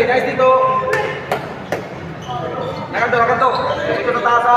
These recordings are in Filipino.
Nice dito. Nakanto. Dito na tasa.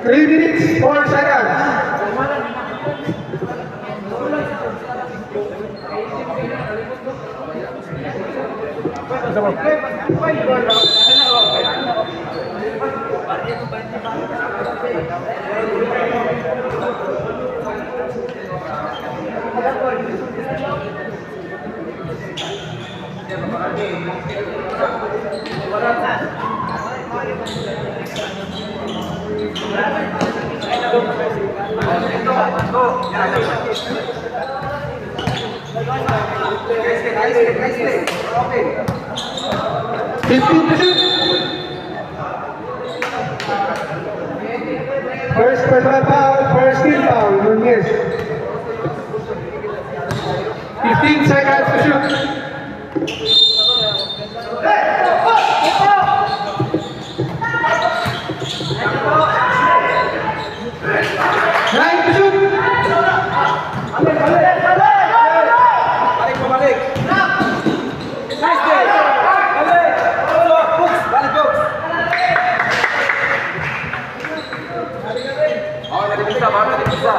Three minutes, 4 seconds. First personal foul, first team foul, Nunez. 15 seconds to shoot. Nine to shoot. Balik. Nice day. Balik. Bisa.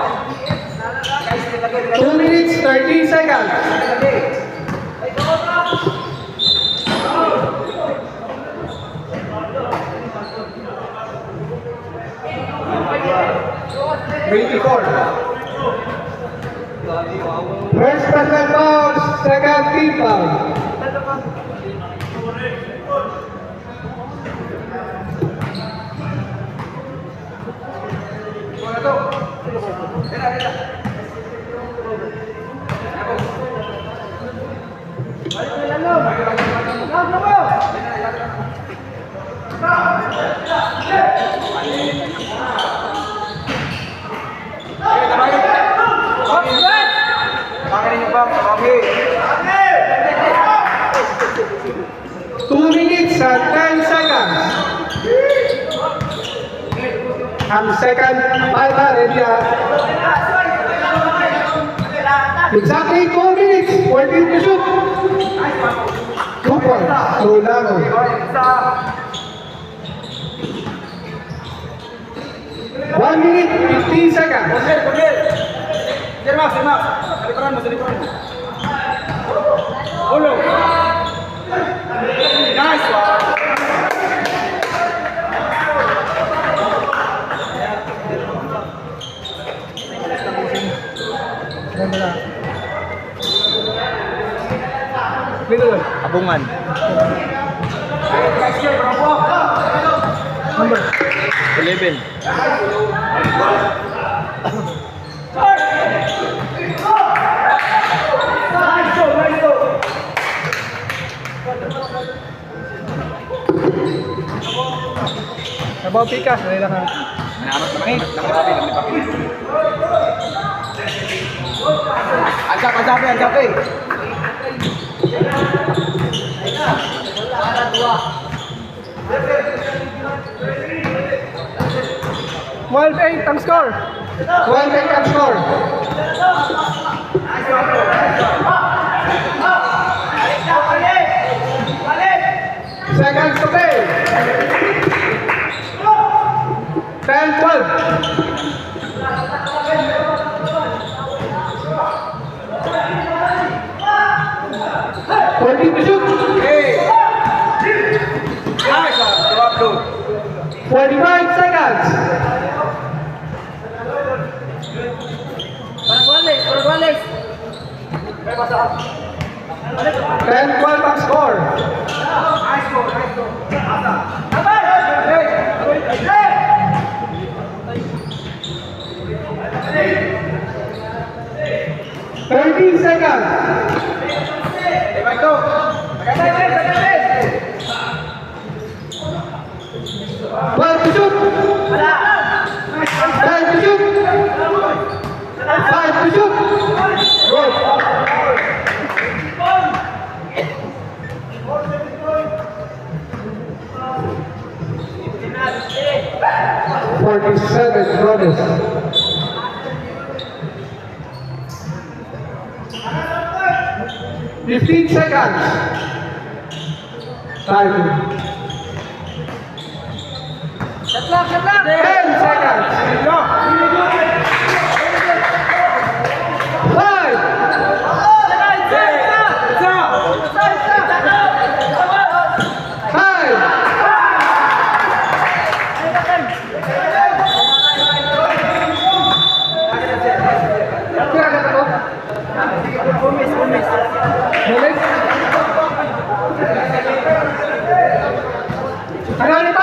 2 minutes, 13 seconds. First personal foul, second team foul. Two minutes and 10 seconds. Ang second fighter, exactly 4 minutes, 14 to shoot. 2 points, Rolando. 1 minute, 15 seconds. Mas. Saliparan mo. Ulo. Nice one. Abungan. Number. 11. Sabaw pikas, dali lang ha. Manamot naman eh. Lang papi. Ansap eh. Twelve 8 ang score. 12-8 ang score. Seconds to play. 10-12. 14 to shoot. Hey. Nice one. Go up, go. 45 seconds. Wallace. 10-12 ang score. Nice go. 13 seconds. Hey, Mike, go. 12 to shoot. 10 to shoot. 5 to shoot. Good. 47 bonus. 15 seconds. Time. 10 seconds. 5. 5. Kira kata ko? Bonus. Ano ni 5.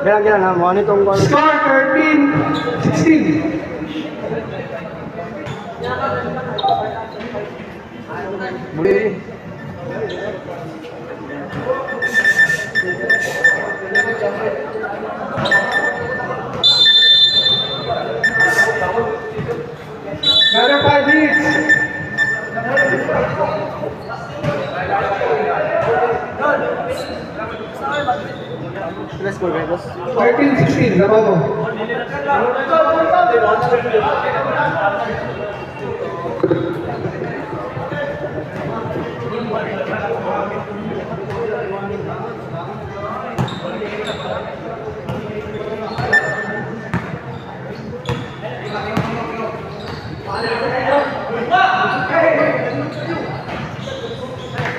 Kailangan na mo nitong gol. Score 13-16. Muli. Another 5 minutes. Let's go, guys. 13-16. Laban mo.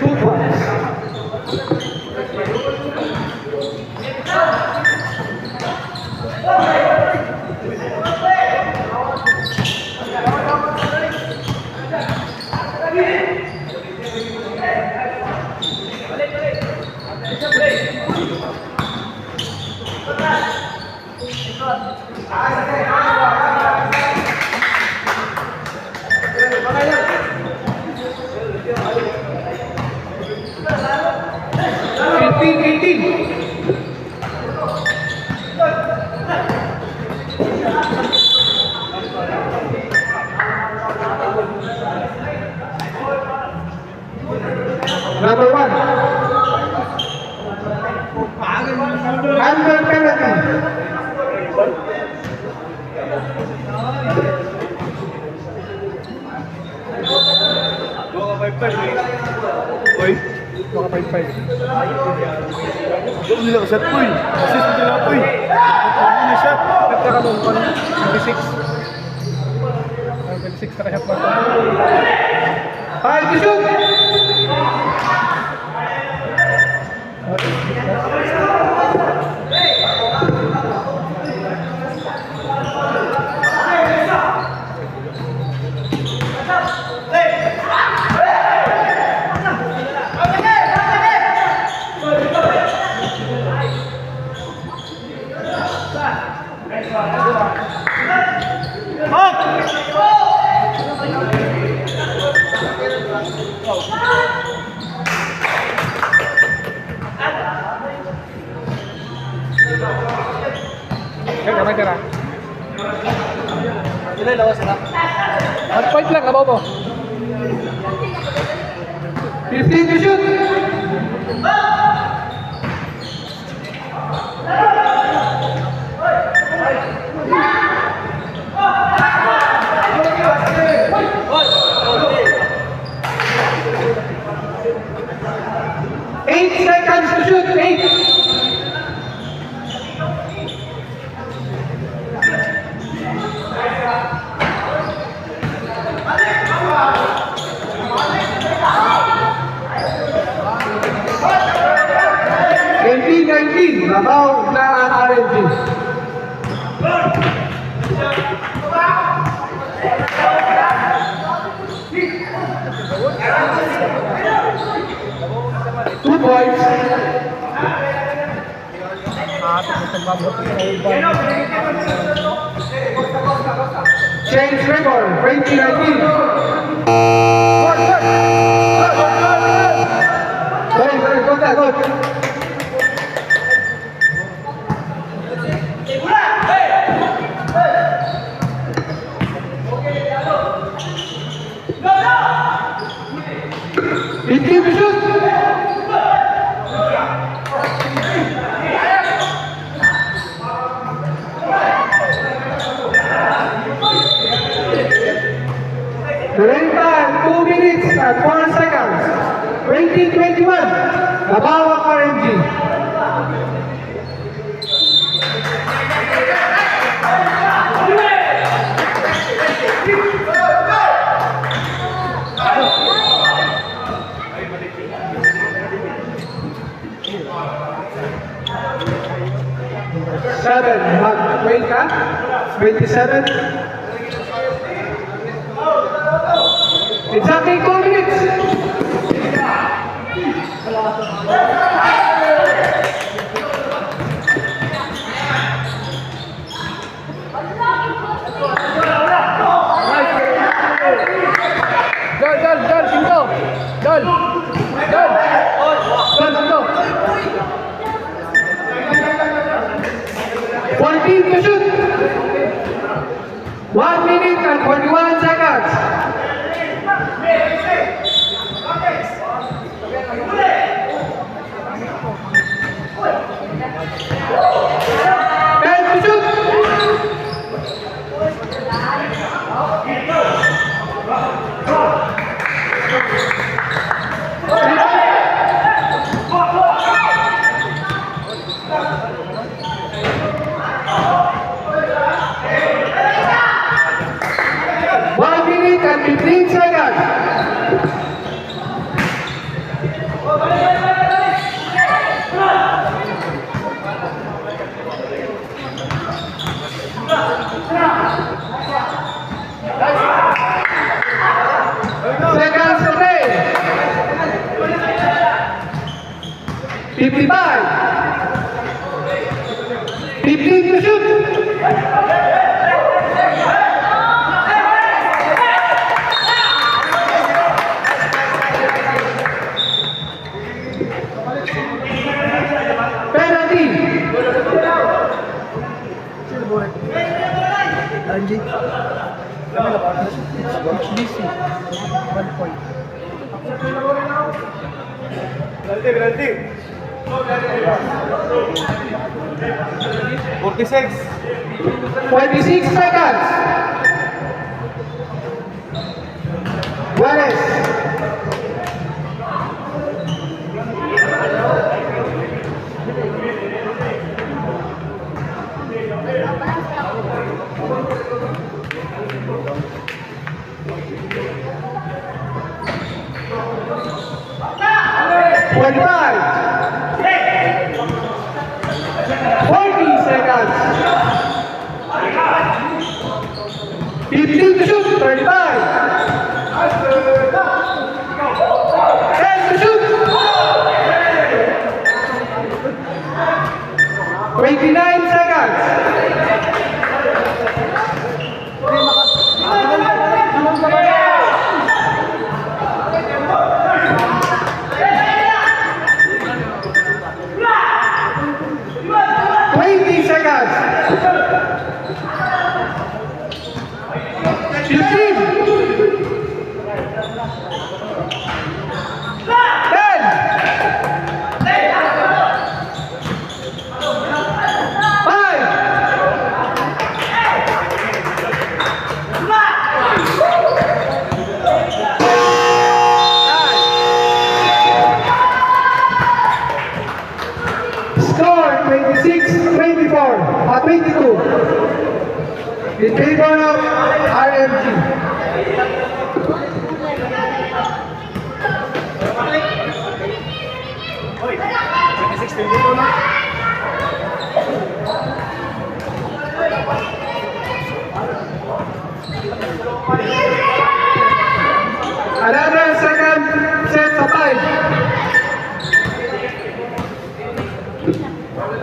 Two points. Number 1. Under penalty. Uy. Baka 5-5. Doon nila shot po eh. Assist nila po eh. Ano na shot? Nagkakaroon pa ng 26. 26 na kaya pa. 5 to Kamay tira. Sila lawas sila. Mag-fight lang, kabaw mo. 15 to shoot. Eight seconds to shoot. 8. Nabaw na ang RNG. Two points. Change record, 2019. Sorry, good. Fifteen to shoot. The rain time 2 minutes and 4 seconds. 2021. Nabawang RMG. Seven, mag-wait ka? 27. Exactly 2 minutes. Dal, Sinto. Dal, Sinto. 14 to shoot. 1 minute and 21 seconds. Ten to shoot. One minute and 15 seconds. Seconds to play. 55. 15 to shoot. Penalty. Anji. HDC. 1 point. Penalty. 46. 26 seconds. Juarez. Twenty-five. 40 seconds. 15 to shoot. 35. 10 to shoot. 29 seconds. Twenty seconds. 15. 22 in favor of RMG. Another second set sa 5.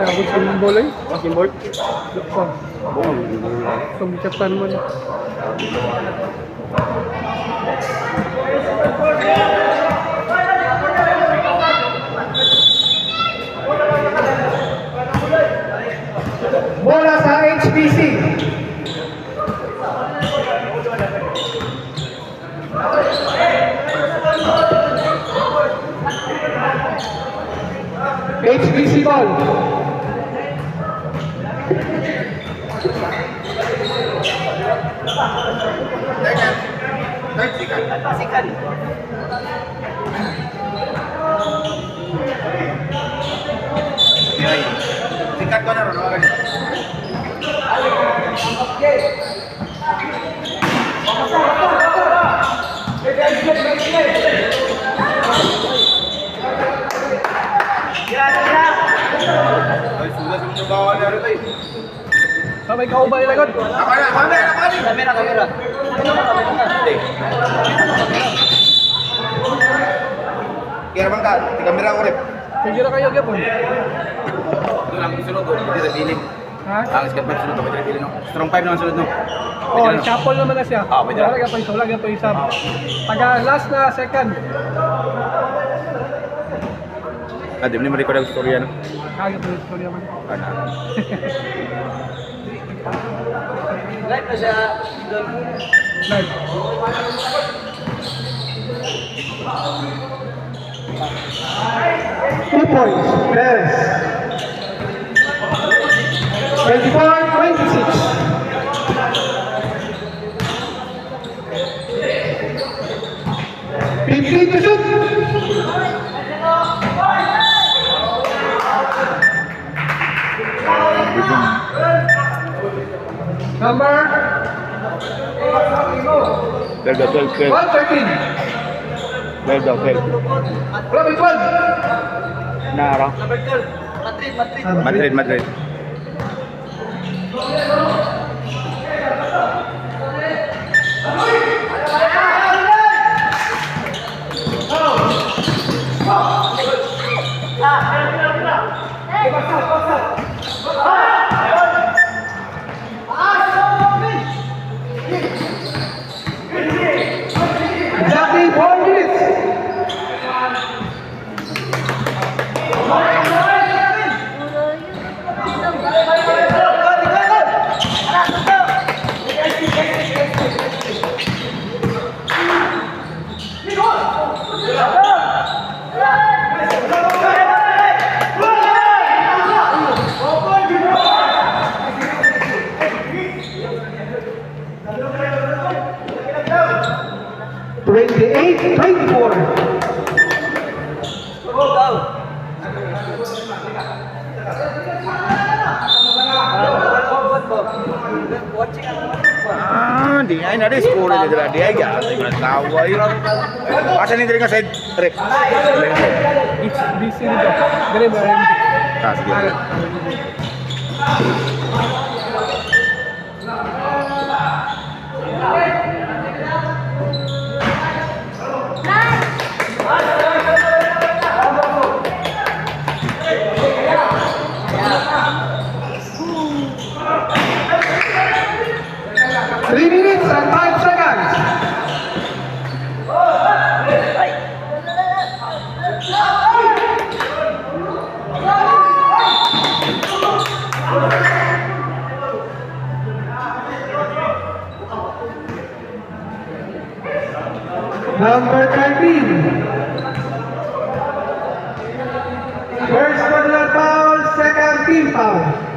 Takot sa mga bola eh. Basketball. Lukpan. Sumikatan mo na. Bola sa HBC. HBC ball. Sikat ko na ron. Ay, sudah sa bawah na rin. Sabay ka ubay lagod. Kamera. Kaya naman ka, di kamera ko rin. Pwede na kayo gyapon. Ito lang sunod ko, hindi na bilin. Ha? Ang skat pa sunod ko, pwede na bilin. Strong 5 naman sunod no. Oh, couple naman na siya. Ah, pwede na. Wala pa isa. Taga last na second. Ah, di mo ni ma-record ang story ano. Kaya po yung story naman. Ano? Live. 2 points. Perez. 24-26. To shoot. Number 113. 12. Number 12. Nara. Madrid. Exactly 4 minutes. Twenty-eight, 24. Ah, di ay na rin score nila di ay ya. Tawa yun. Asa ni diri nga side rep. It's busy nito. Dere ba rin? Ah, sige. 3 minutes and 5 seconds. Number 13. First personal foul, second team foul.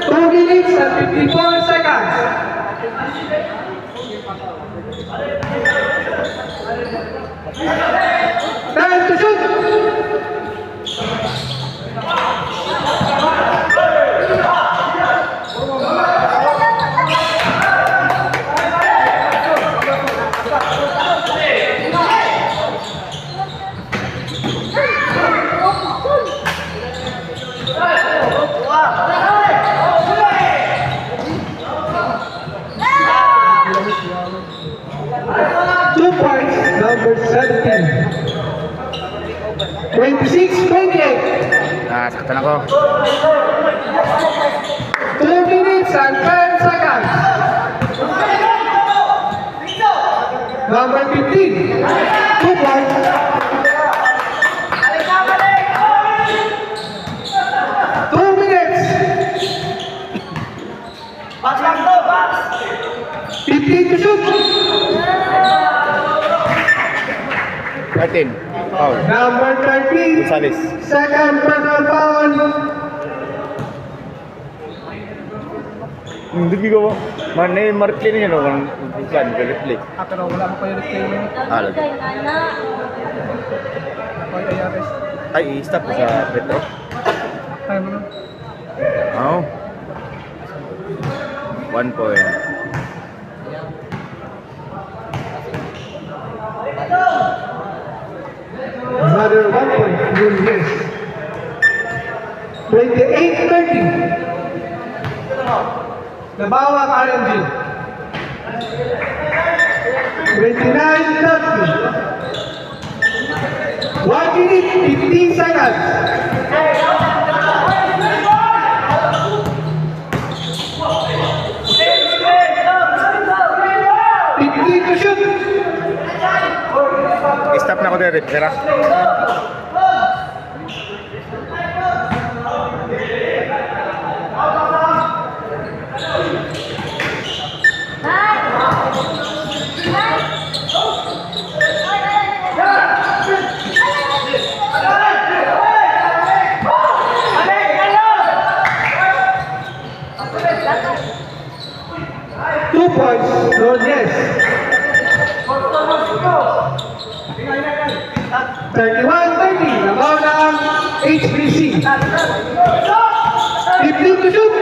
Two minutes and 54 seconds. Time to shoot. Two points, number 17. 26-28. Saktan ako. 2 minutes and 10 seconds. Number 15. 2 points. 2 minutes. 15 to shoot. 13. Foul. Number 13. Gonzales. Second personal foul. Hindi ko ba? Manay marplay niya no kan bukan replay. Pero wala mo pa yung replay mo. Lagi. Pag ayares. Ay, stop sa retro. Tayo mo na. Oh. 1 point. Another 1 point. Yes. 28-30. Nabawak RMG. 29-30. 1 minute, 15 seconds. To shoot. Stop na ako dere, tira. Two points, Rodriguez. 31-30, nabaw ng HBC. 15 to shoot.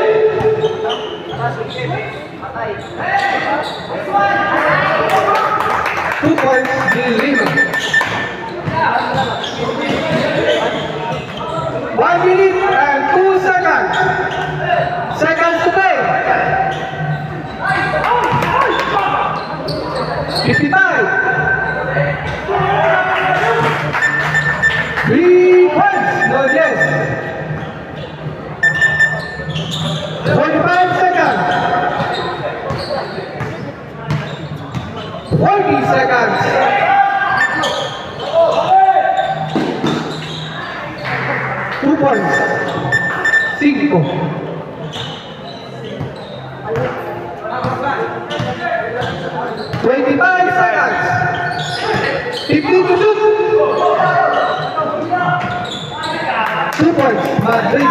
Two points, Gilino. 1 minute and 2 seconds. Seconds to play. 55. 3 points, no yes. 45 seconds. 40 seconds. 2 points. 5. 25 seconds. 15 to shoot. 2 points, Madrid.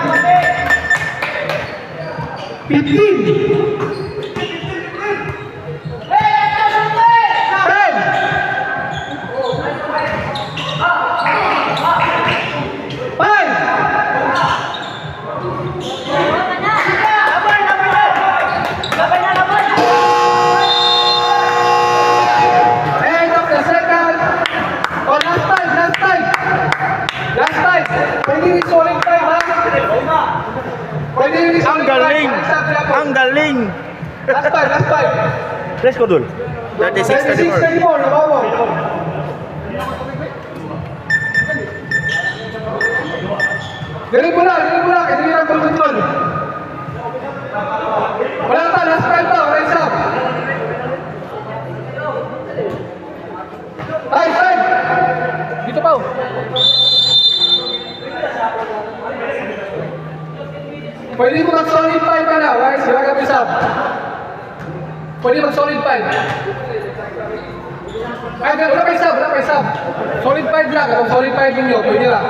15. 10. 5. End of the second. Oh, last time. Last time. Pwede rin scoring time, ha? Pwede rin Ang scoring galing! time. Ang galing! Last time. Let's go dul. 36-34. 36-34, nabawa. Galing mo na, kasi yun ang ball control. Wala ka, last time to, rise up. Time! Dito pa. Pwede mo mag-solid 5 ka na, right? Sila ka pisap. Pwede mag-solid 5. Ay, wala pa isab. Solid 5 lang, kung solid 5 ninyo, pwede lang.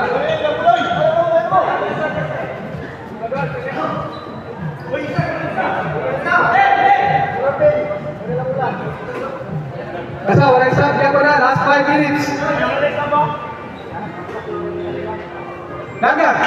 Basta, wala isab, kaya ko na, last 5 minutes. Dagat!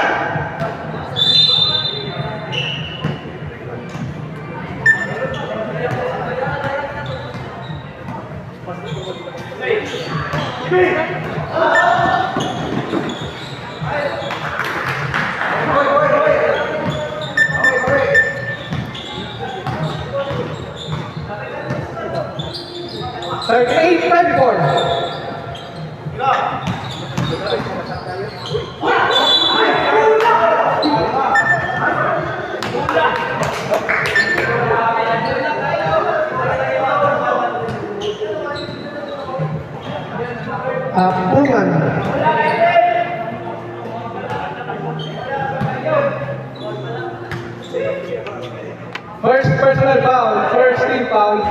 Third 8-4. Apungan. First personal foul, first team foul.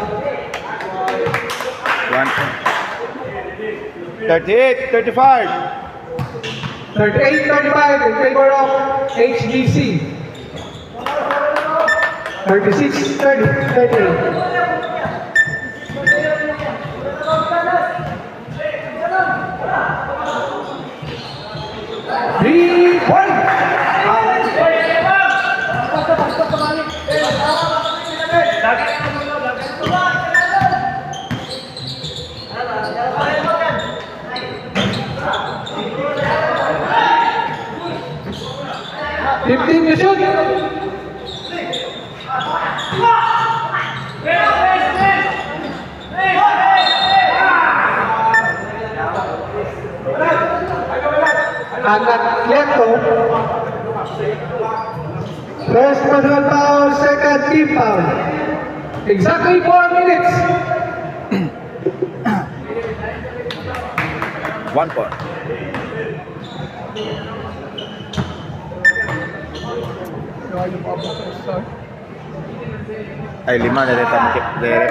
38-35. 38-35 in favor of HGC. 36-38. Three point. 15 to shoot. Angkat Leto. First personal foul, second team foul. Exactly 4 minutes. 1 point. Ay, 5 dari tamkip dari.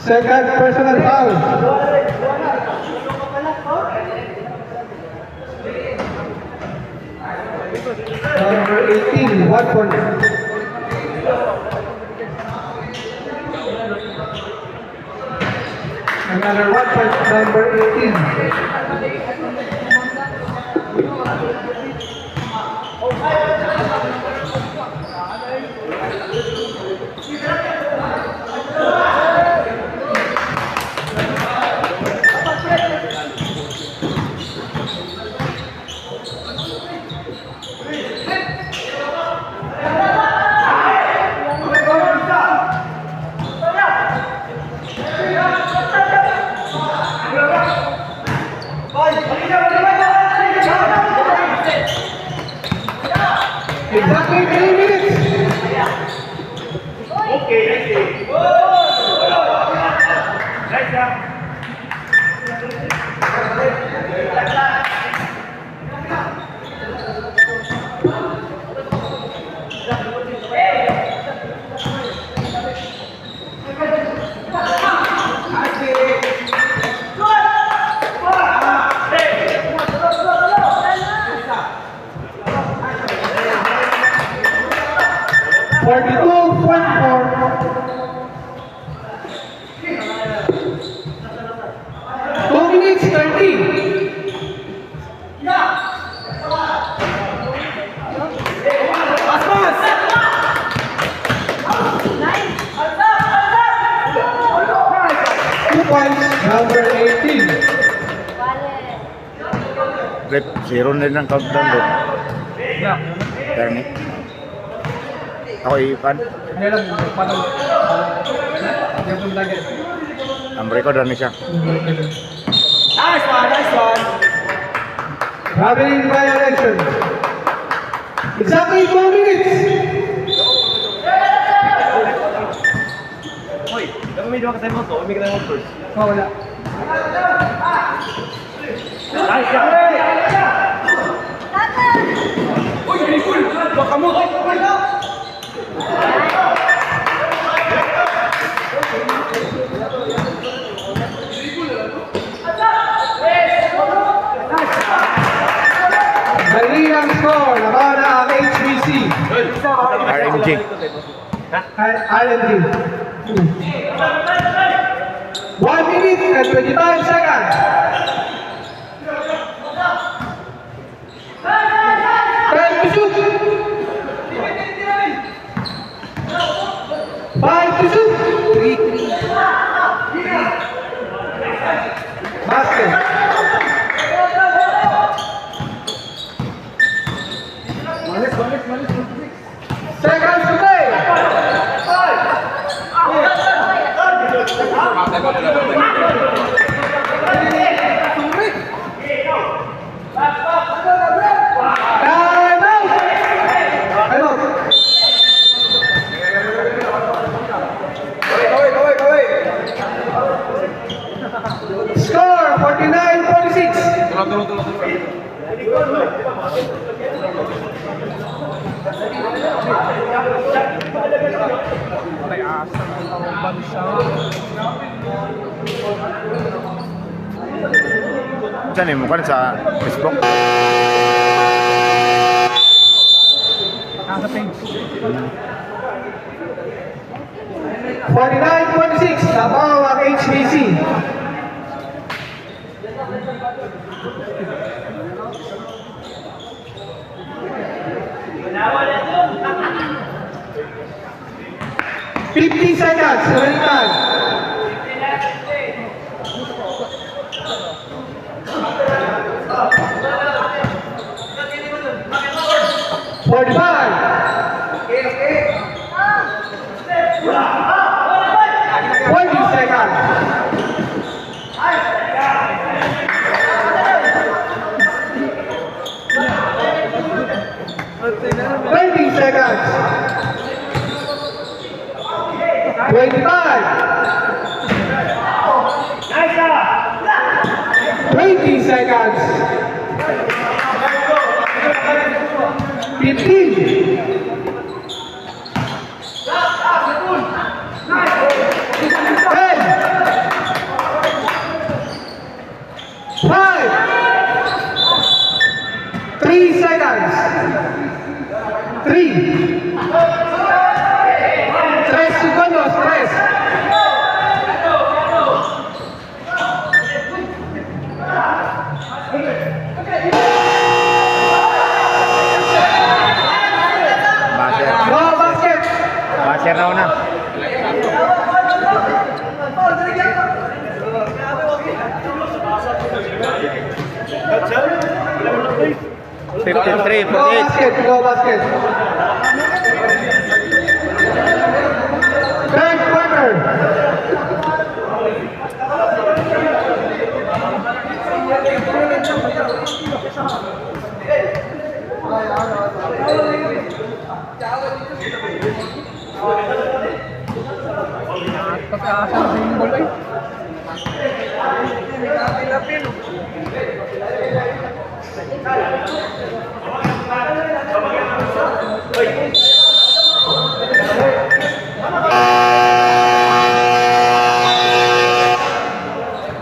Second personal foul. Number 18, 1 point. Another 1 point, number 18. Exactly 3 minutes. Okay. 2 minutes 30. Two points, number 18. Rep, zero na rin ang countdown doon. Terni. Ako ipan. Ano lang, paano? Yung pumilagay. Ang record na siya. Nice one. Traveling violation. Exactly 2 minutes. Hoy, dapat may dua ka tayo mo to. May ka tayo mo first. Oh, wala. Nice shot. Uy, cool. Baka mo. Mali ang score. Nabana ang HBC. RMG. RMD. 1 minute and 25 seconds. Time to shoot. 5 to shoot. Basket. Seconds to play. Time out. Time out. Score 49-46. Saan mo kan sa Facebook? Nasa page. 49-46. Tabaw ang HBC. Fifty seconds. Remaining. 20 seconds. Seconds. 25. 20 seconds. 15. 10. 5. 3 seconds. 3. 3 segundos. 3. No basket. Basher raw na. Fifty-three, No basket. No basket. Third quarter.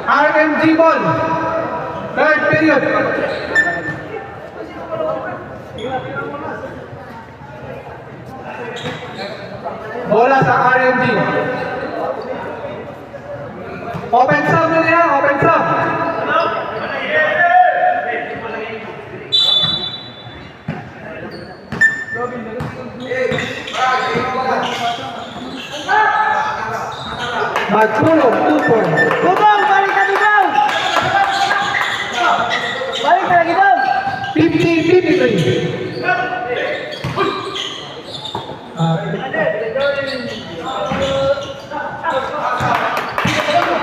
RMG ball. Third period. Bola sa RMG. Open sub na niya, open sub. Magtulog, 2 points. Dudong, balik ka Dudong! Balik ka lagi Dong! 50-53.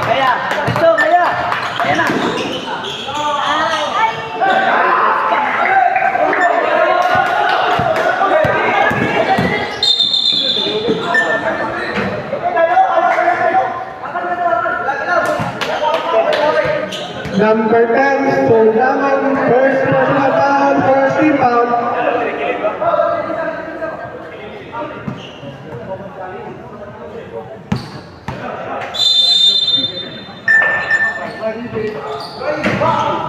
Kaya, ito, kaya! Kaya na! Number 10, Solangan, first personal foul, first team foul. Bunting! Bunting!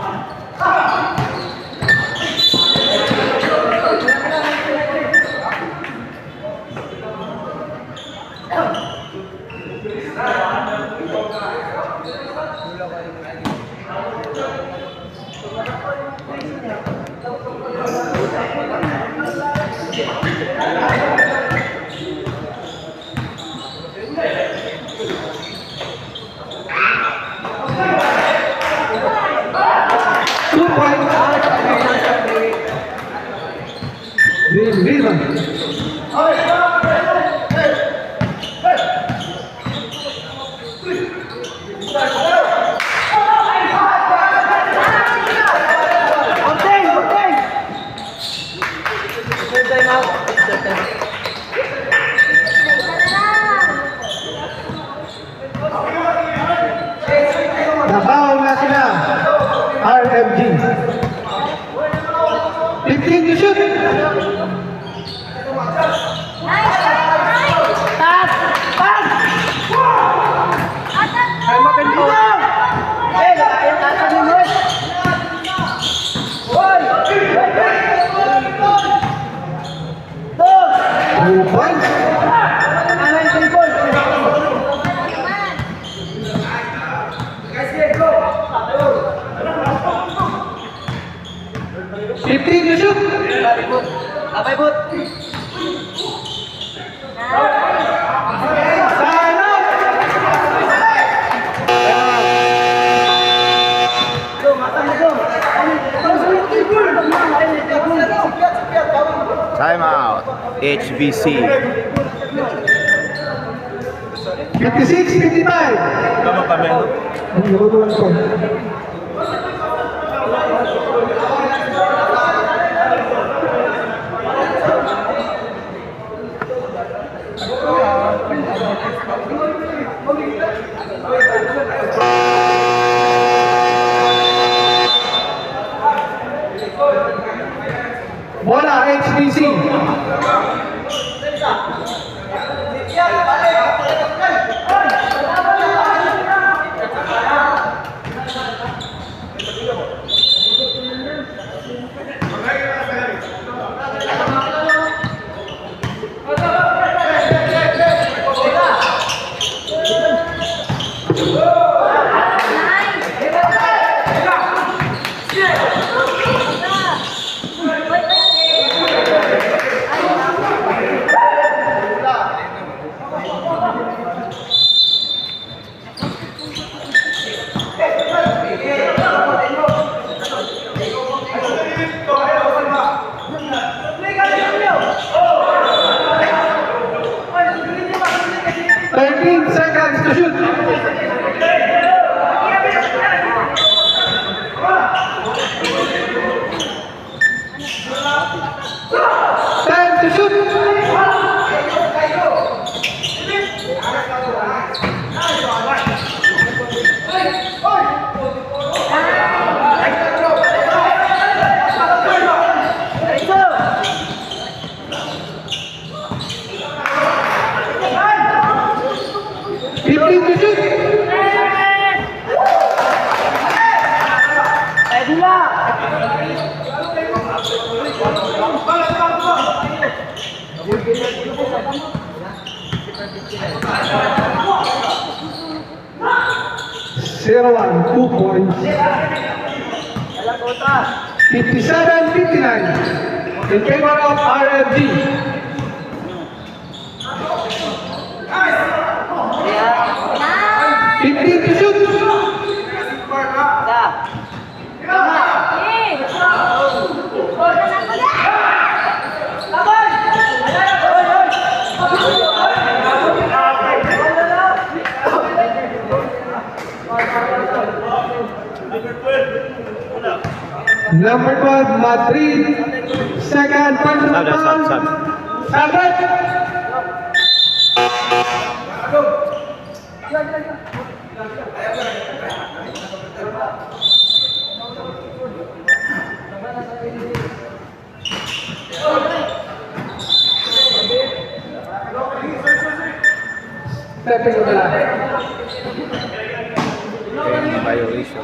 Third time out. Third time out. Nabaw na sila. RMG. 15 to shoot. Taas! Taas! Ay, maganda. Eh, yung taas ni Moy. Dog! 2 points. Ano yung triple? 15 to shoot. Abay bot. Time out. Go, matang na go. Time out. HBC. 56-55. Tama pa, men. Nababawan ko. Bola HBC. Seconds to shoot. 10 to shoot. 0-1, 2 points. 57-59 in favor of RFG. 15 to shoot. Number 12, Madrid. Second personal foul. Sabit. Stepping to the line. Okay, violation.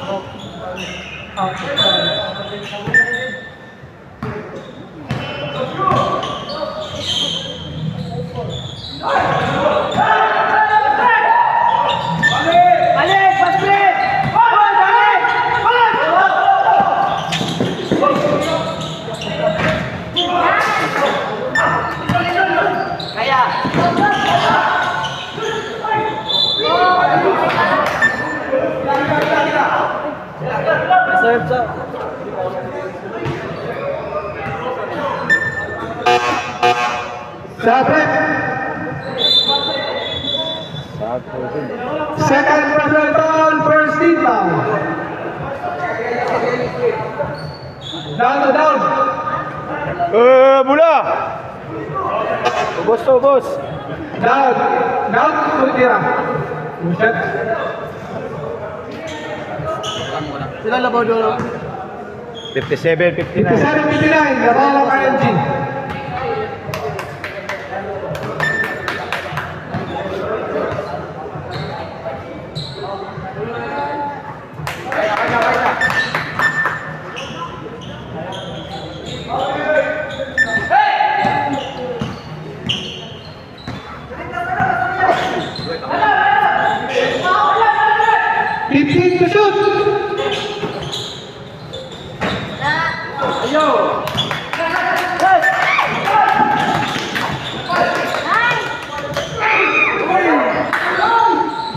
Balik! Balik! Balik! Kaya! Serve, sir. Sabit. Second personal foul, first team foul. Down to down. Bola! Ubos to, ubos. Down. Down to tira. Shot. Sila labaw dulu. 57-59. 57-59, labaw ang RMG. To shoot.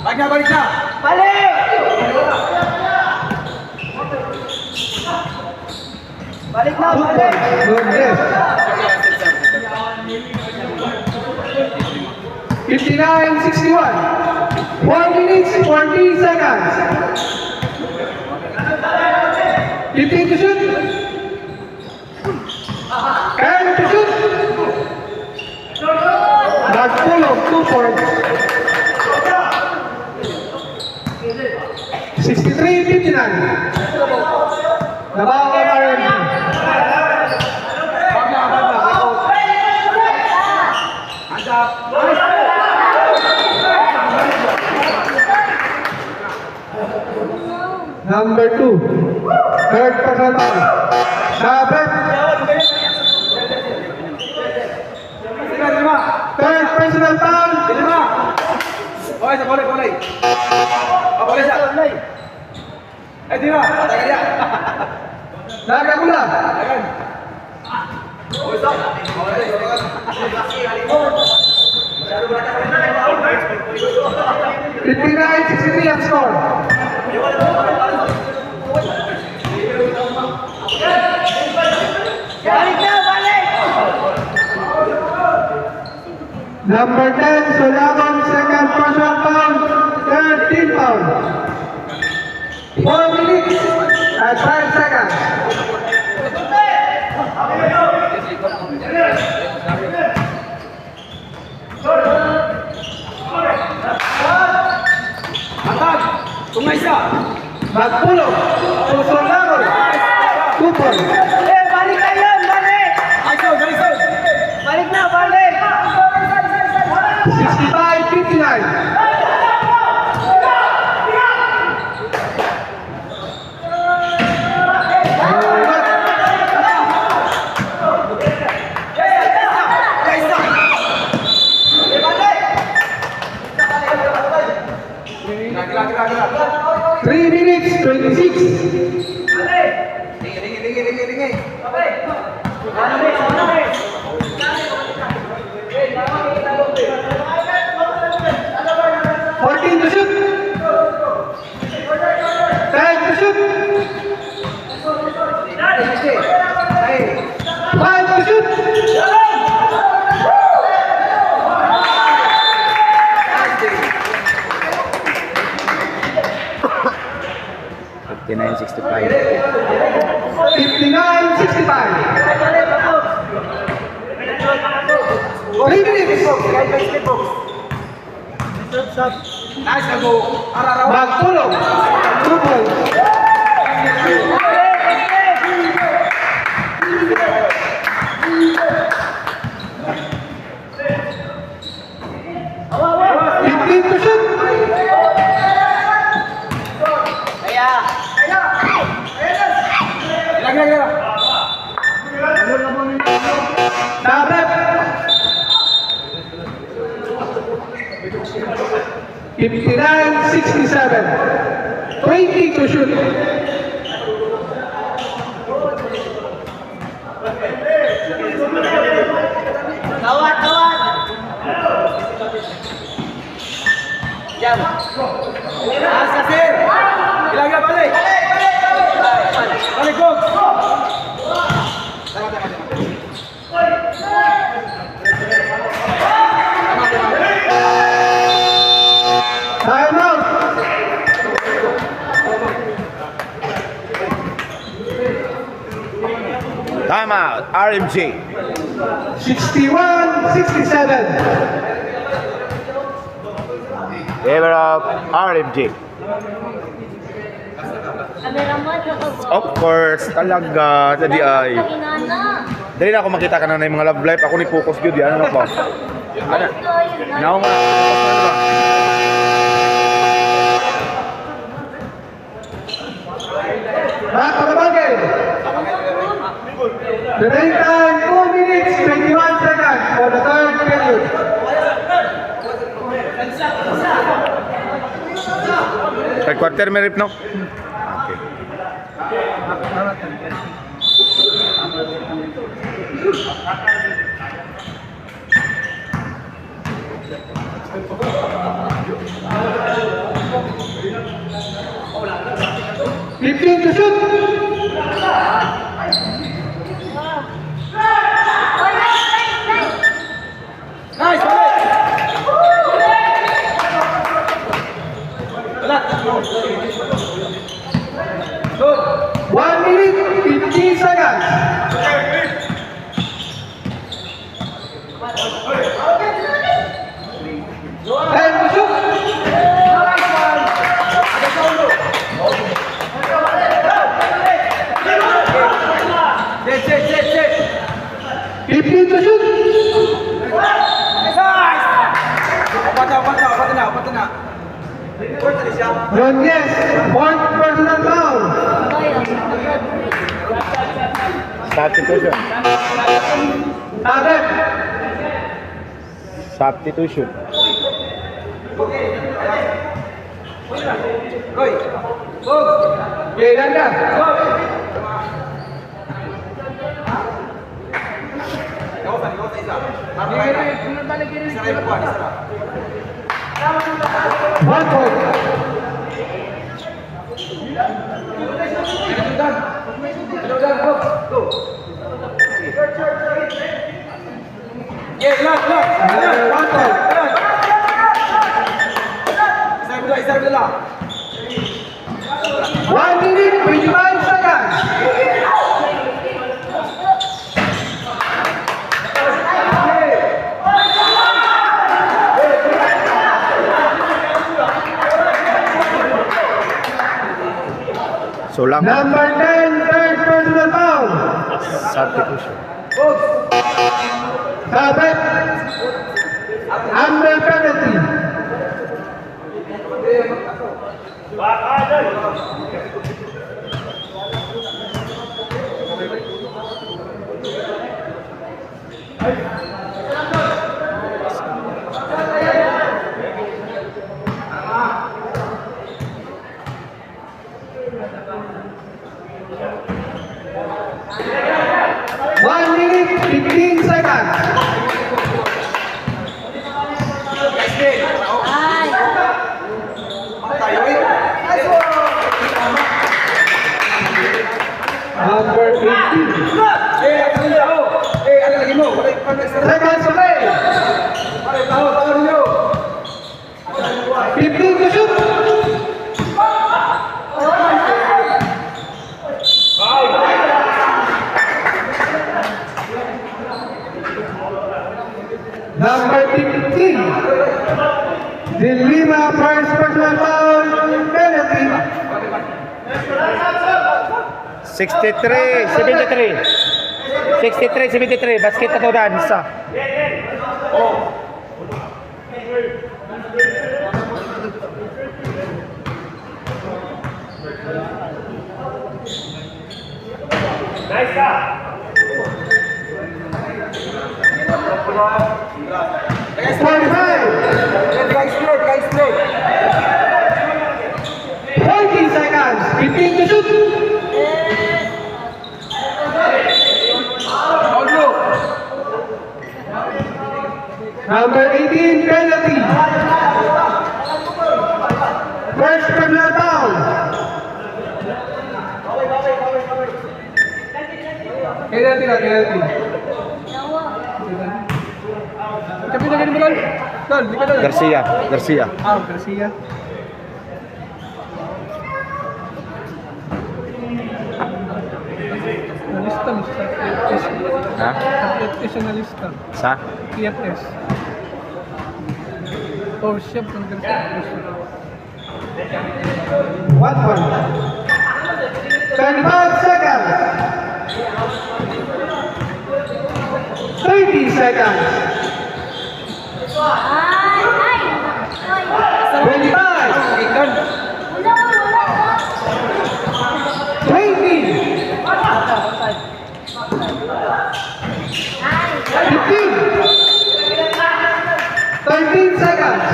Balik na, balik na! Balik! Balik na, balik! Good yes. 59-61. 1 minute, 40 seconds. 15 to shoot. 10 to shoot. That's full of 2 points. 63-59. Labaw ang RMG. Number 2, third personal foul. Sabit. Third personal foul. Okay, sa boleh, boleh. Boleh, sa. Tira. Atakan dia. Laga bola. 59-63 ang score. Balik na, balik! Number 10, Sulaban, second personal foul, third team foul. 4 minutes and 5 seconds. Tungai siya. Magpulong, Sulaban, 2 points. Balik na yun, balik! Balik na, balik! 65-59. Fourteen to shoot. 10 to shoot. 5 to shoot. Nine 65. 59-65. 3 minutes. Magtulong. 2 points. Fifteen to shoot. Dapat 59-67. 20 to shoot. Kawat. Jam. Kasir. Ilagay balik. Balik go. Time out. Time out. RMG. 61-67. Favor of RMG. Of course, talaga. Sa DI. Dali na ako makita ka na yung mga love life. Ako ni Focus Good. Ano na po? Ano? Now nga. Focus na ba? Mga kababagay. The time 2 minutes 21 seconds for the third period. Third quarter may rip, no? Okay. 15 to shoot. Nice. Good. 1 minute 15 seconds. Time to shoot. Set. 15 to shoot. Nice. Opat na. Nunez, fourth personal foul. Substitution. Dapat. Substitution. Kailan ka? One point. One point. Isa. 1 minute 25 seconds. So lang. Number 10, third personal foul. Substitution. Dapat. Under penalty. 15 seconds. Ay! Number 15. Seconds to play. 15 to shoot. Number 15. De Lima first personal foul. Penalty. 63, 73. 63, 73. Basket na to dan. Isa. Nice 20 seconds. 15 to shoot. Number 18, penalty. First personal foul. Penalty na, penalty. Kapit na ganun mo, Tol. Tol, di ka doon. Garcia. Garcia. Garcia. Nalista mo sa TFS. Ha? Sa TFS yung nalista. Sa? TFS. Oh, chef ng Garcia. 1 point. 35 seconds. 30 seconds. Ay! Ay! Ay! 25. Wala! Wala! 20. Ay! 15. 13 seconds.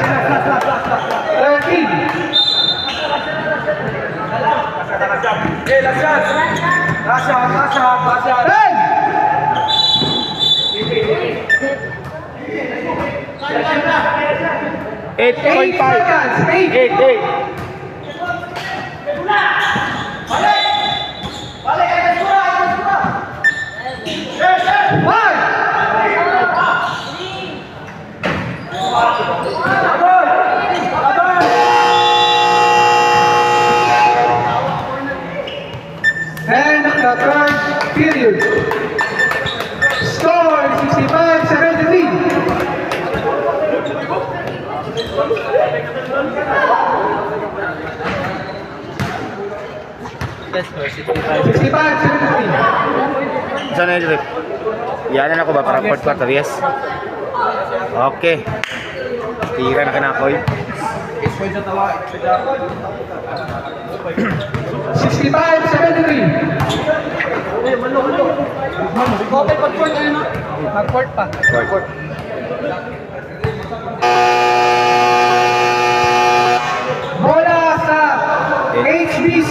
8.5. 8, 8. And the third period. Score 65-73. Yes, sir. 65-73. Saan na yung trip? Yanan ako ba para fourth quarter? Yes. Okay. Tira na kinakoy. 65-73. Okay, pag-court ano? Mag-court pa. Fourth. Bola sa HBC.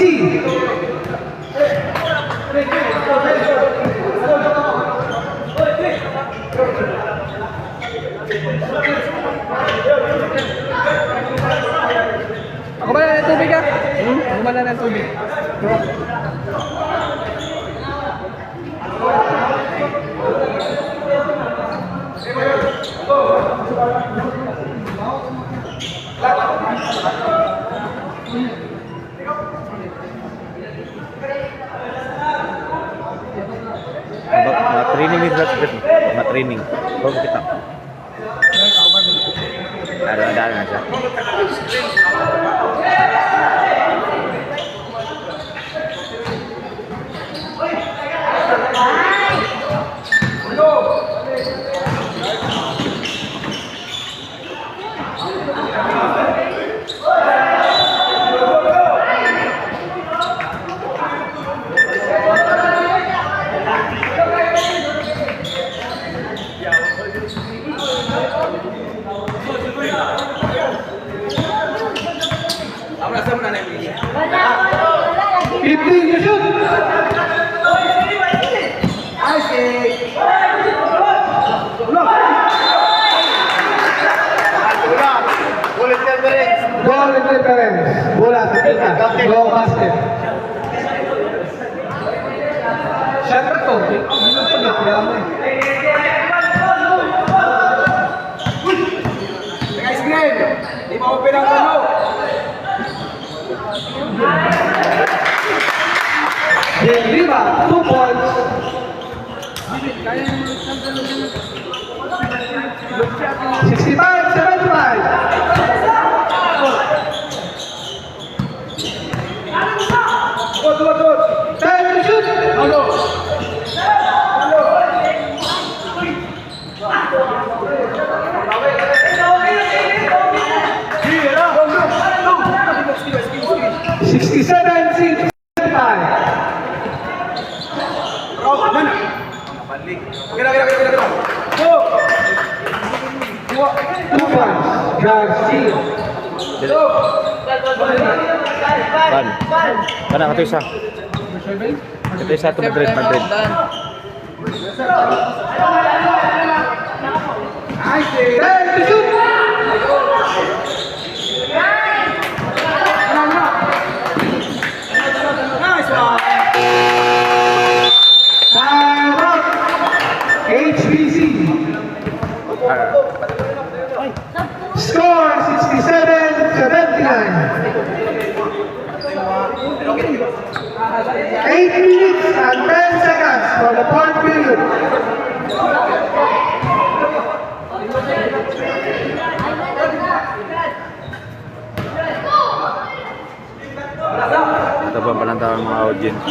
Ako ba na ng tubig ka? Ako ba na ng tubig? Ma-training is that trip. Ma-training. Huwag kita. Ada na siya. Wala! Wala! 15 to shoot. Lima, 2 points. 65-75. Time to shoot. Sixty-seven, 65. Two points. Garcia. Kana ka to isa. Ito isa to Madrid. Time to shoot. Time out. HBC. Score 67-79. 8 minutes and 10 seconds for the fourth period. Ito ba palantaran mga audience?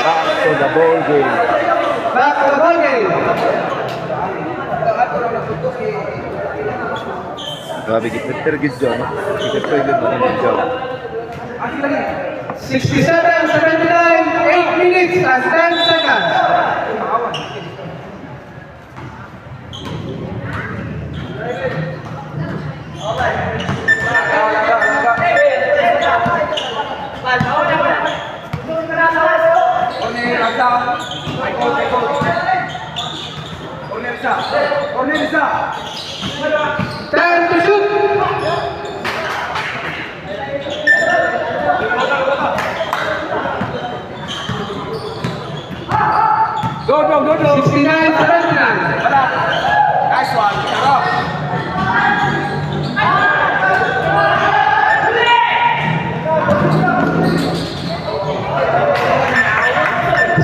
Back to the ball game. Back to the ball game. Grabe, kita-tergid dyan. Kita-tergid dyan. 67-79, 8 minutes and 10 seconds. Time to shoot. Go. 69-79. Nice one.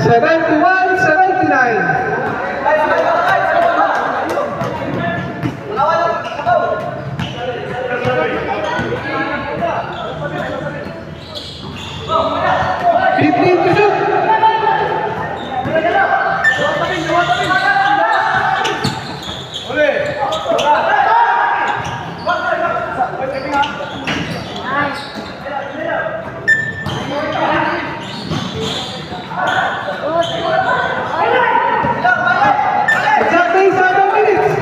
71-79. Fifteen to shoot. Exactly 7 minutes.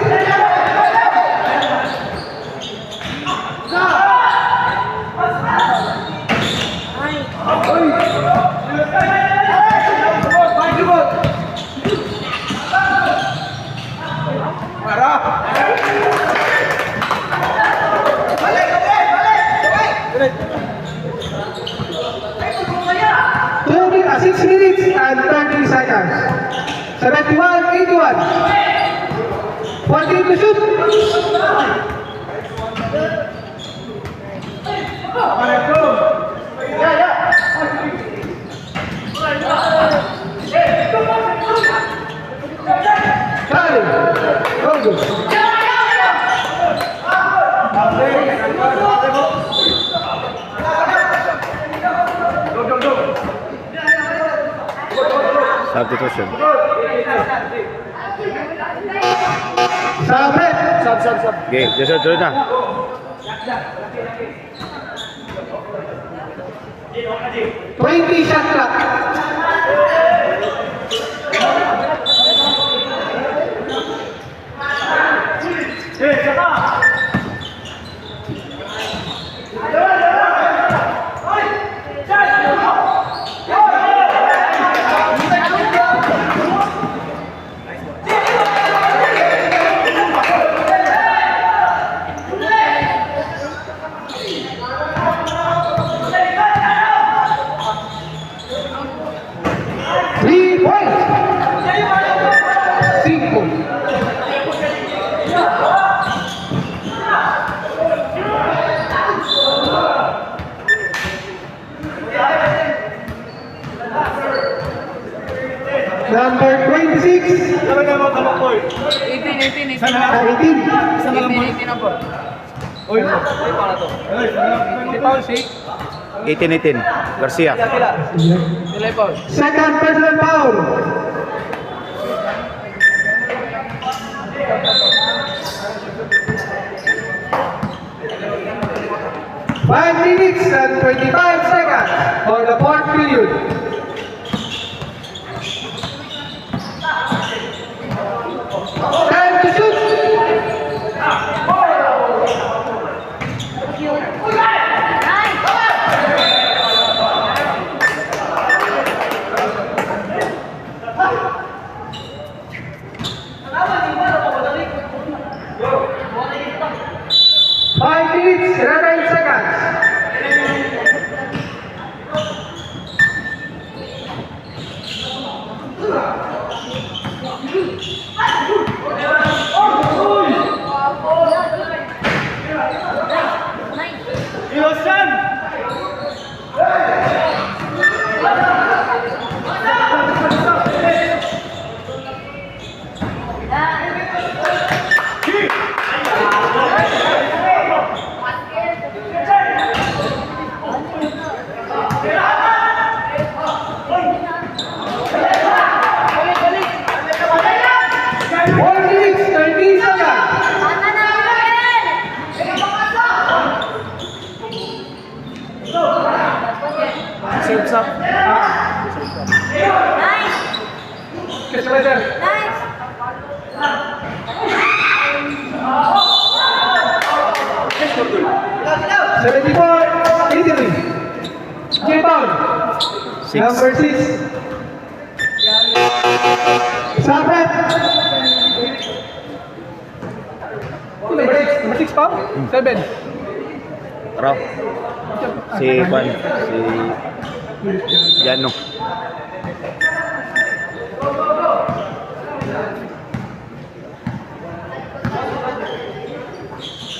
Two 6 minutes and 30 seconds. 71-81. 14 to shoot. Charlie, go. Substitution. Sub. Okay, sunod na. Twenty shot clock. Isa na lang. 18. Isa na lang po. Oy, para to. Oy, hindi foul, shake. 18-18. Garcia. Sila foul. Second personal foul. Five minutes and 25 seconds for the fourth period. Time to shoot. Five minutes, 11 seconds. Iwasan! One minute, 30 seconds. Mata na yan! Saves up. Nice! Catch brother. Nice! 74, 83. J-Pound. Six. Number 6. Sabret. Number 6 pa? 7. Tara. Si Juan. Si Jano.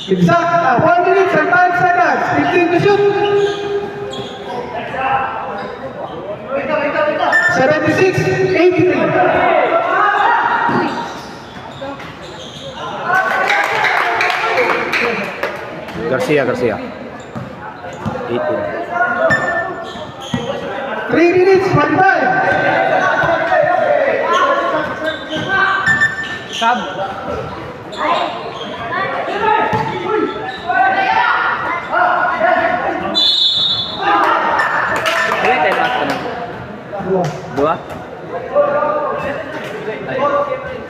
Exact. 1 minute and 5 seconds. 15 to shoot. 76, 83. Garcia. 18. 3 minutes, 45. Sab. Kaya time pass ka na. Dua?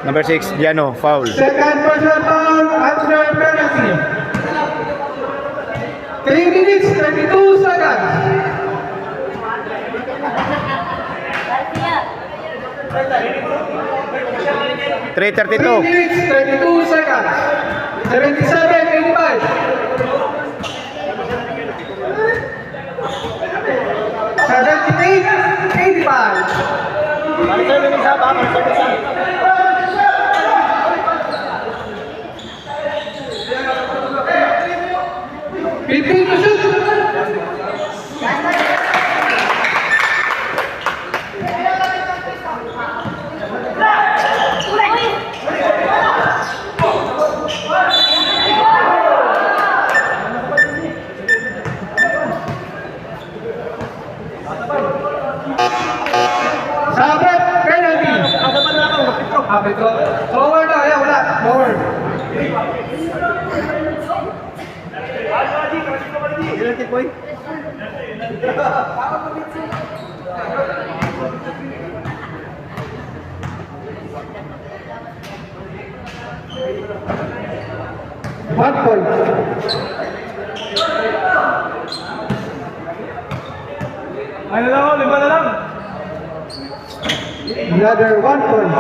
Number 6, Jano. Foul. Second personal foul under penalty. 3 minutes, 32 seconds. Garcia! 3 3:32. minutes, 32 seconds. 77, 85. 78, 85. Balik sa'yo din isa ba? Balik sa'yo din isa. 15 to shoot. Sabret, penalty. Petro. Thrower na, ayan, wala. Thrower. One point. Ano lang ako, 5 na lang. Another 1 point.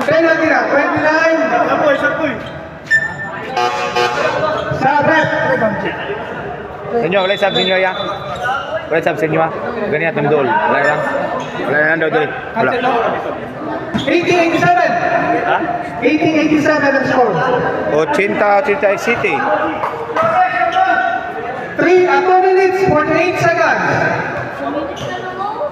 Penalty na. Senyo, wala sab senyo ya. Wala sab senyo ha. Ganyan at nandol. Wala lang. Wala lang daw dali. Wala. 1887. Ha? 1887 ang score. 80 City. 2 minutes, 48 seconds. Sumilit na lang mo.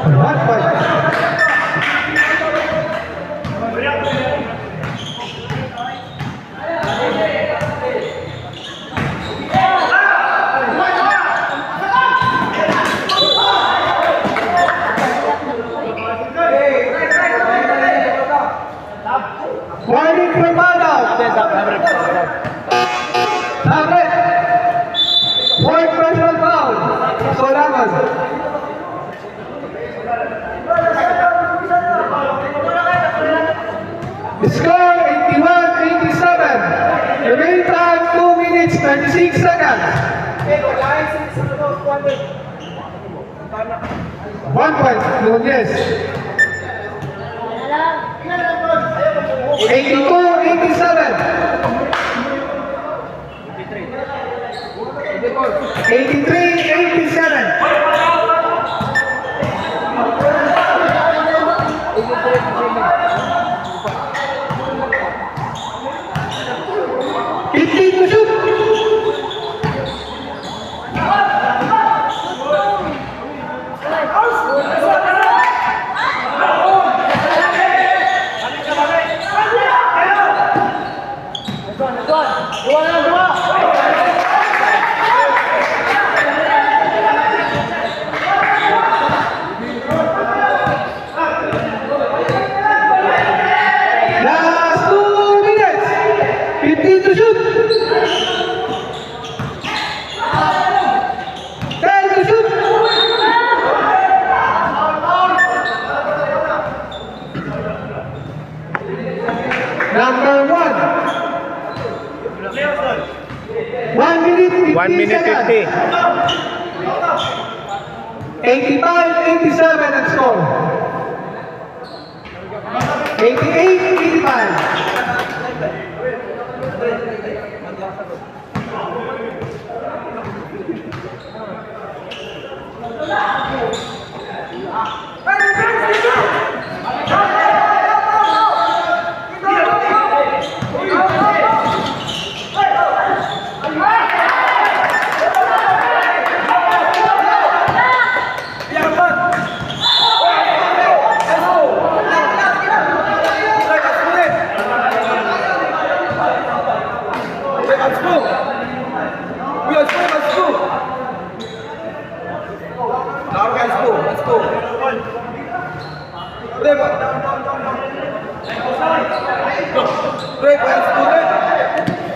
One point. Warning for foul out. Sabre. Fourth personal foul. Solangan. Score 81-87. Remain time 2 minutes 36 seconds. 1 point. Nunez. 82-87. 83-87. To shoot. Last 2 minutes. 15 to shoot. 10 to shoot. Number 1. 1 minute 50 1 minute seconds. 50. 85-87 ang score. 88-85.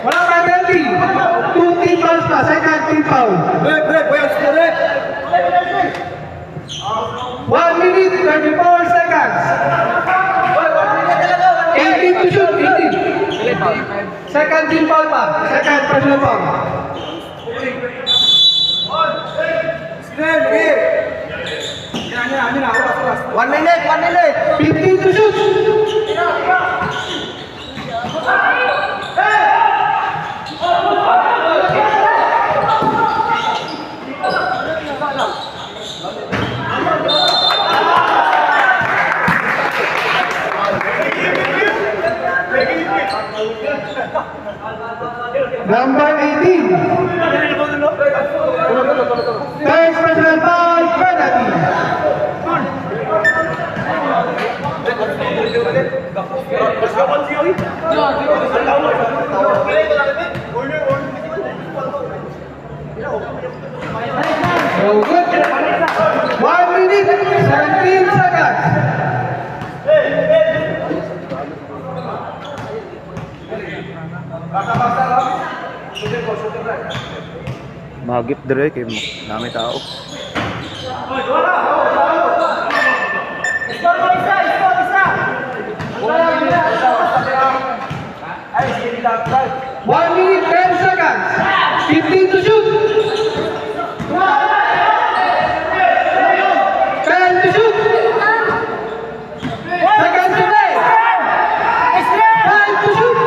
Wala penalty. 2 team fouls pa. Second team foul. 1 minute 34 seconds. 18 to shoot. 18. Second team foul pa. Second personal foul. One minute. 15 to shoot. Number 18. Third personal foul, penalty. So good. 1 minute, 17 seconds. Mahagip dire kay dami tao. 1 minute, 10 seconds. 15 to shoot. 10 to shoot. Seconds to play. 5 to shoot.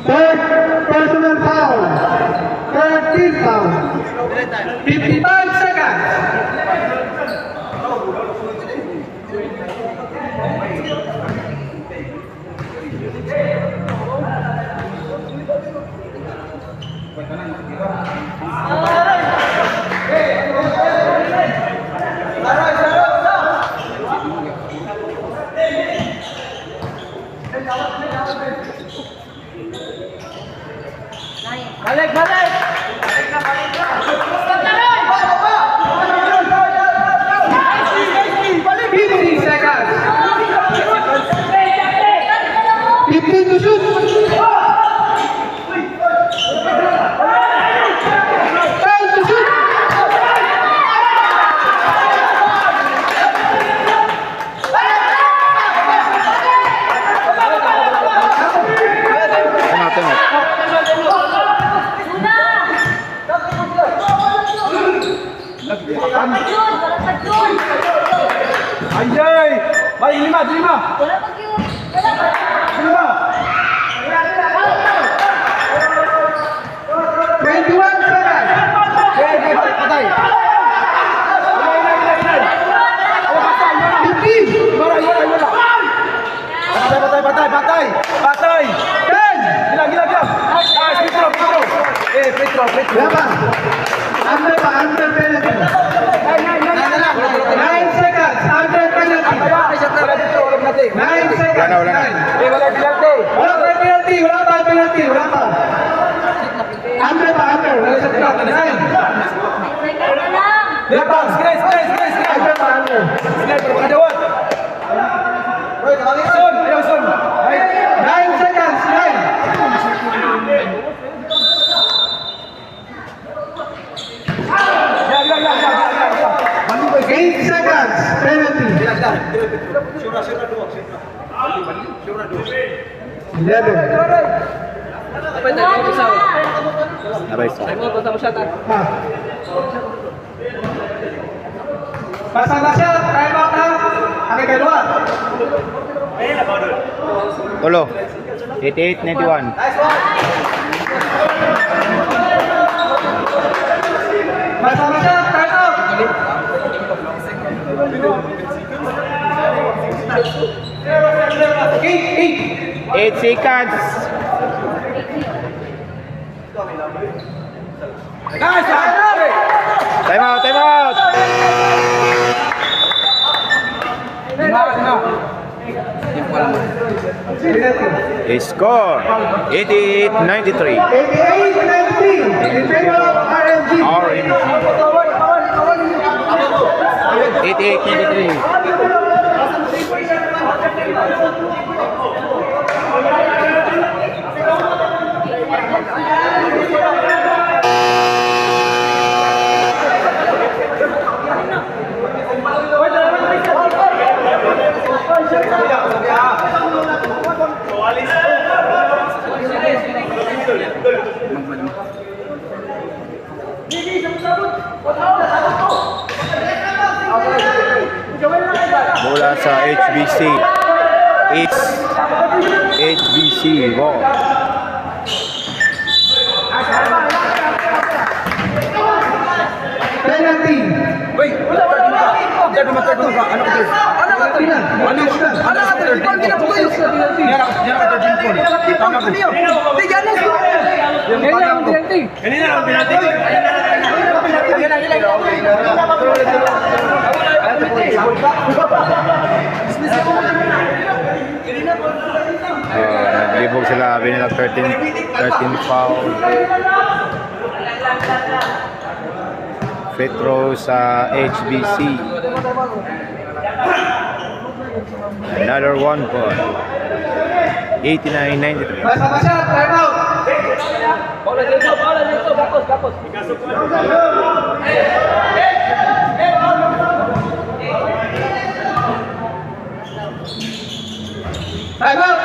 Third personal foul. 13 foul. 55 seconds. Balik, balik! 50 seconds. 15 to shoot. 10 to shoot. Tengok. Anjay! Balik 5, 5. Wala pag yun. Wala pa. 21 seconds. Patay. 15. Patay. 10. Gila. Free throw. Berapa? Under penalty. 9 seconds. Under penalty. 9 seconds. Wala na. Wala pa penalty. Under. Wala sa clock. 9. Second na lang. Under pa, under. 9 seconds. 8 seconds. Penalty. 11. Abay sa. Ah. Pasang na siya. Time out na. Ang kedua. Tulo. 88-91. Pasang na siya. Time out. Eight. 8 seconds. Time out. Score 88-93. 88-93 in favor of RMG. RMG. 88-93. Bola sa HBC. HBC ball. Penalty. Naglibog sila, binila 13 foul. Free throw sa HBC. Another 1 point. 89-93. Pasang na siya. Time out. Bola dito. Time out!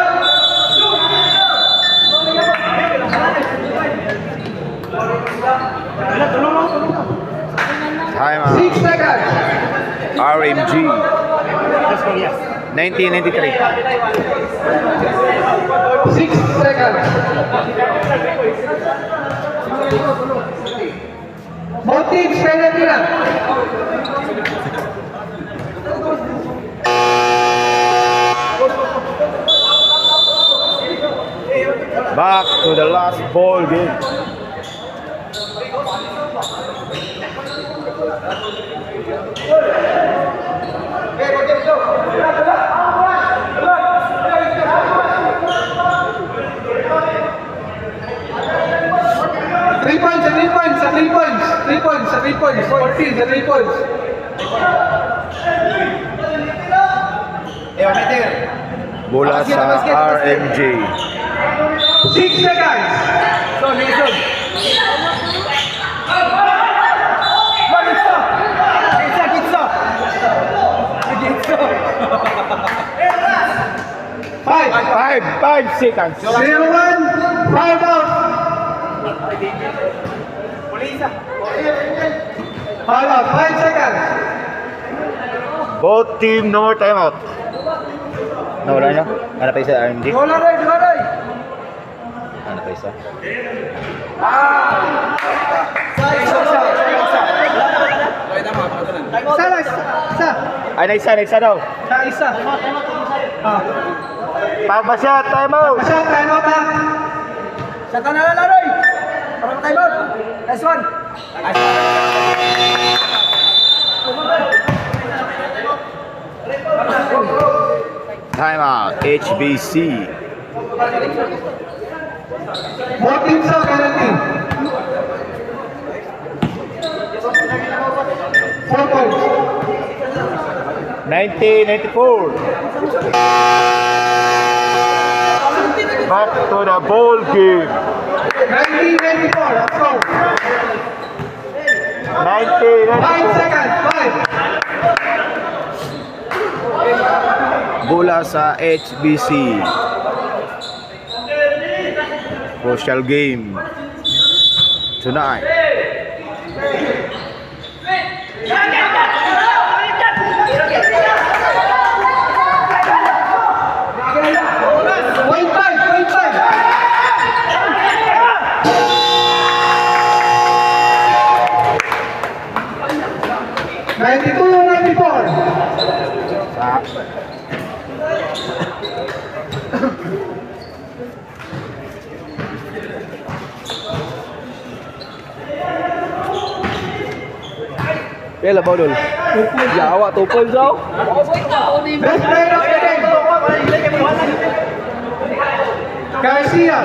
Time out. 6 seconds. RMG. 1993. 6 seconds. Both teams, penalty na. Back to the last ball game. Three points, 3 points, 3 points, 3 points, 3 points, 14, 3 points. Bola sa RMG. 6 seconds. Five. 5 seconds. 0-1, 5 out. Five out, 5 seconds. Both team no more timeout. Nawala niya? Ano pa isa RMG? Ano pa isa? Isa. Ay, naisa daw. Isa. Pagpasya, timeout. Isa, time out na. Saka na lang, Laroy! Para tayo mo! Last one! Timeout. HBC. Both teams are penalty. 4 points. 1994. Back to the ball game. 1994, let's go. 5 1994. seconds, 5. Bola sa HBC. Crucial game tonight. Point five. 92-94. Kaya labaw dul. Yawa, tupol daw. Best player of the game. Garcia.